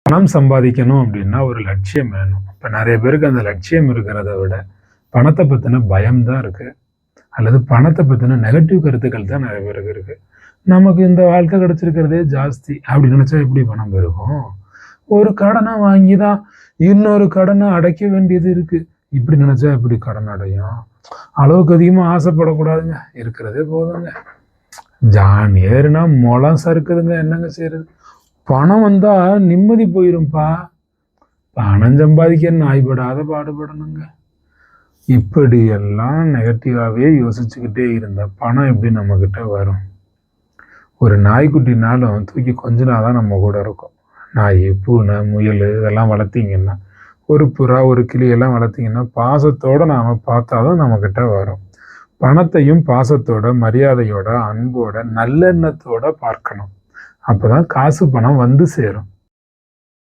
பணம் சம்பாதிக்கணும் அப்படின்னா ஒரு லட்சியம் வேணும். இப்போ நிறைய பேருக்கு அந்த லட்சியம் இருக்கிறத விட பணத்தை பற்றின பயம்தான் இருக்கு. அல்லது பணத்தை பற்றின நெகட்டிவ் கருத்துக்கள் தான் நிறைய பேருக்கு இருக்கு. நமக்கு இந்த வாழ்க்கை கிடைச்சிருக்கிறதே ஜாஸ்தி அப்படி நினைச்சா எப்படி பணம் பெருகும்? ஒரு கடனை வாங்கி தான் இன்னொரு கடனை அடைக்க வேண்டியது இருக்கு. இப்படி நினைச்சா எப்படி கடன் அடையும்? அளவுக்கு அதிகமாக ஆசைப்படக்கூடாதுங்க. இருக்கிறதே போதுங்க. ஜான் ஏறுனா முளம் சறுக்குதுங்க. என்னங்க செய்யறது? பணம் வந்தா நிம்மதி போயிரும்பா. பணம் சம்பாதிக்க நாய்படாத பாடுபடணுங்க. இப்படியெல்லாம் நெகட்டிவாகவே யோசிச்சுக்கிட்டே இருந்தா பணம் எப்படி நம்மக்கிட்ட வரும்? ஒரு நாய்க்குட்டினாலும் தூக்கி கொஞ்சினாதான் நம்ம கூட இருக்கும். நாய், பூனை, முயல் இதெல்லாம் வளர்த்தீங்கன்னா, ஒரு புறா, ஒரு கிளியெல்லாம் வளர்த்தீங்கன்னா பாசத்தோடு நாம் பார்த்தாதான் நம்மக்கிட்ட வரும். பணத்தையும் பாசத்தோட, மரியாதையோட, அன்போட, நல்லெண்ணத்தோட பார்க்கணும். அப்போதான் காசு பணம் வந்து சேரும்.